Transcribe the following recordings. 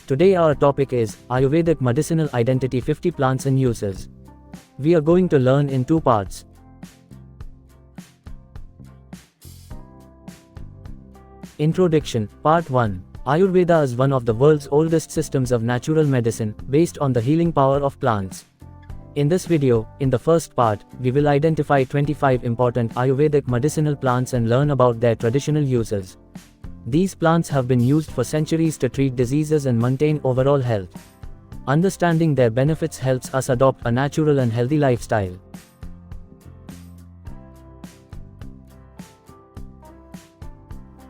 Today our topic is Ayurvedic Medicinal Identity 50 Plants and Uses. We are going to learn in two parts. Introduction, Part 1. Ayurveda is one of the world's oldest systems of natural medicine, based on the healing power of plants. In this video, in the first part, we will identify 25 important Ayurvedic medicinal plants and learn about their traditional uses. These plants have been used for centuries to treat diseases and maintain overall health. Understanding their benefits helps us adopt a natural and healthy lifestyle.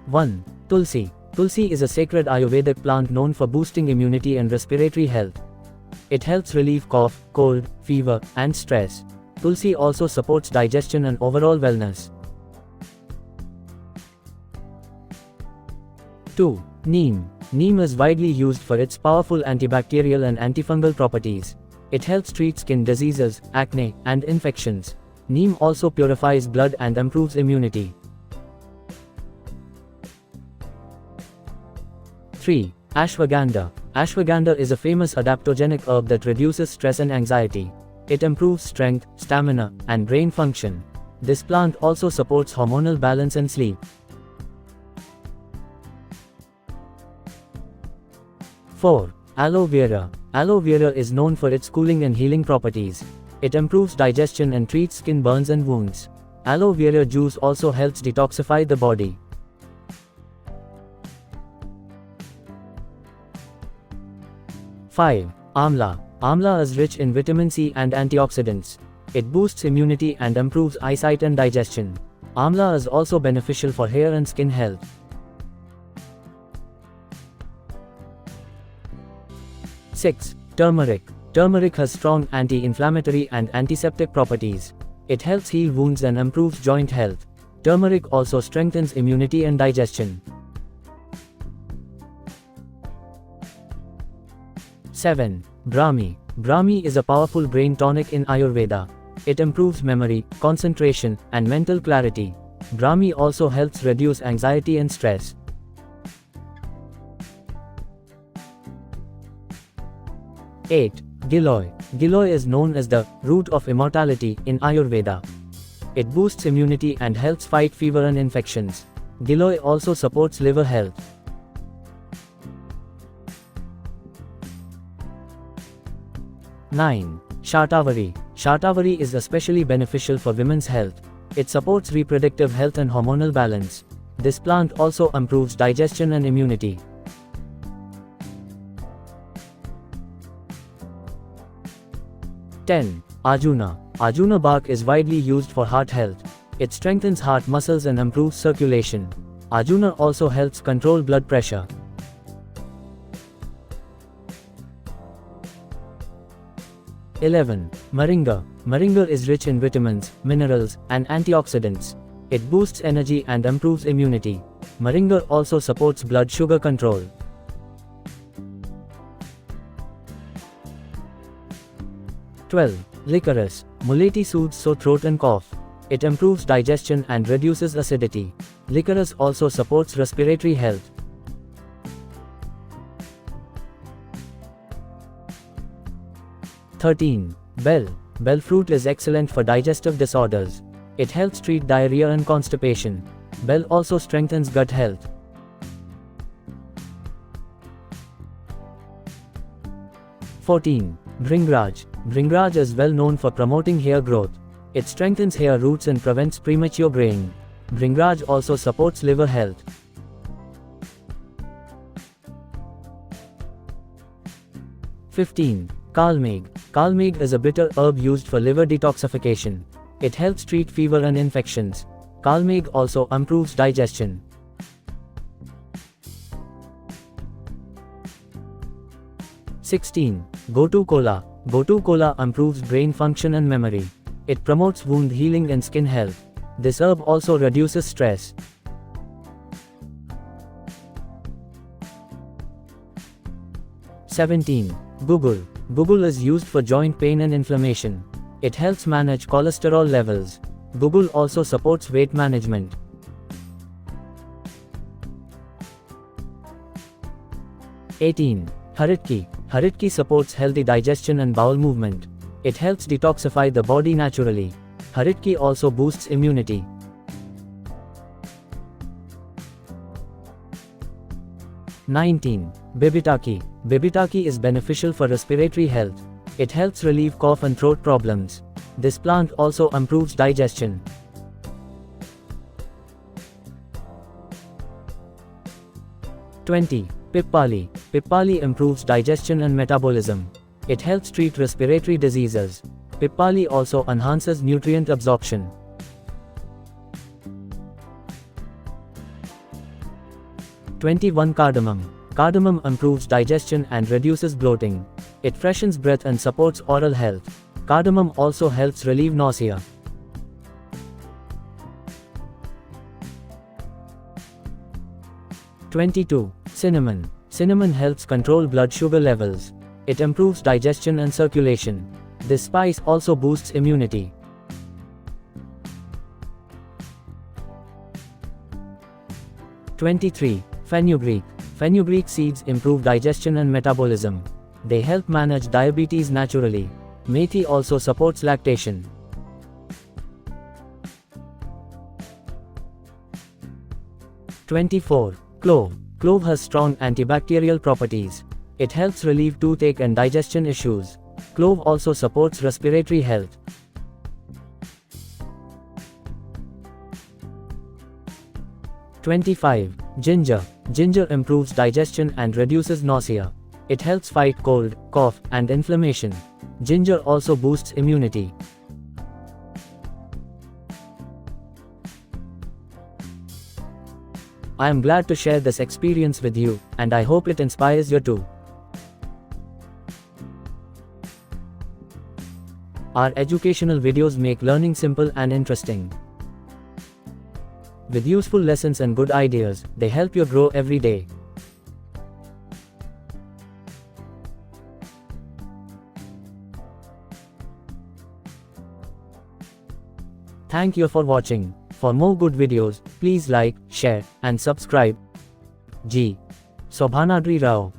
One. Tulsi. Tulsi is a sacred Ayurvedic plant known for boosting immunity and respiratory health. It helps relieve cough, cold, fever, and stress. Tulsi also supports digestion and overall wellness. 2. Neem. Neem is widely used for its powerful antibacterial and antifungal properties. It helps treat skin diseases, acne, and infections. Neem also purifies blood and improves immunity. 3. Ashwagandha. Ashwagandha is a famous adaptogenic herb that reduces stress and anxiety. It improves strength, stamina, and brain function. This plant also supports hormonal balance and sleep. 4. Aloe vera. Aloe vera is known for its cooling and healing properties. It improves digestion and treats skin burns and wounds. Aloe vera juice also helps detoxify the body. 5. Amla. Amla is rich in vitamin C and antioxidants. It boosts immunity and improves eyesight and digestion. Amla is also beneficial for hair and skin health. 6. Turmeric. Turmeric has strong anti-inflammatory and antiseptic properties. It helps heal wounds and improves joint health. Turmeric also strengthens immunity and digestion. 7. Brahmi. Brahmi is a powerful brain tonic in Ayurveda. It improves memory, concentration, and mental clarity. Brahmi also helps reduce anxiety and stress. 8. Giloy. Giloy is known as the root of immortality in Ayurveda. It boosts immunity and helps fight fever and infections. Giloy also supports liver health. 9. Shatavari. Shatavari is especially beneficial for women's health. It supports reproductive health and hormonal balance. This plant also improves digestion and immunity. 10. Arjuna. Arjuna bark is widely used for heart health. It strengthens heart muscles and improves circulation. Arjuna also helps control blood pressure. 11. Moringa. Moringa is rich in vitamins, minerals, and antioxidants. It boosts energy and improves immunity. Moringa also supports blood sugar control. 12. Licorice. Muletti soothes sore throat and cough. It improves digestion and reduces acidity. Licorice also supports respiratory health. 13. Bell. Bell fruit is excellent for digestive disorders. It helps treat diarrhea and constipation. Bell also strengthens gut health. 14. Bhringraj. Bhringraj is well known for promoting hair growth. It strengthens hair roots and prevents premature graying. Bhringraj also supports liver health. 15. Kalmeg. Kalmeg is a bitter herb used for liver detoxification. It helps treat fever and infections. Kalmeg also improves digestion. 16. Gotu kola. Gotu kola improves brain function and memory. It promotes wound healing and skin health. This herb also reduces stress. 17. Gugul. Gugul is used for joint pain and inflammation. It helps manage cholesterol levels. Gugul also supports weight management. 18. Haritki. Haritki supports healthy digestion and bowel movement. It helps detoxify the body naturally. Haritki also boosts immunity. 19. Bibitaki. Bibitaki is beneficial for respiratory health. It helps relieve cough and throat problems. This plant also improves digestion. 20. Pippali. Pippali improves digestion and metabolism. It helps treat respiratory diseases. Pippali also enhances nutrient absorption. 21. Cardamom. Cardamom improves digestion and reduces bloating. It freshens breath and supports oral health. Cardamom also helps relieve nausea. 22. Cinnamon. Cinnamon helps control blood sugar levels. It improves digestion and circulation. This spice also boosts immunity. 23. Fenugreek. Fenugreek seeds improve digestion and metabolism. They help manage diabetes naturally. Methi also supports lactation. 24. Clove. Clove has strong antibacterial properties. It helps relieve toothache and digestion issues. Clove also supports respiratory health. 25. Ginger. Ginger improves digestion and reduces nausea. It helps fight cold, cough, and inflammation. Ginger also boosts immunity. I am glad to share this experience with you, and I hope it inspires you too. Our educational videos make learning simple and interesting. With useful lessons and good ideas, they help you grow every day. Thank you for watching. For more good videos, please like, share, and subscribe. G. Sobhanadri Rao.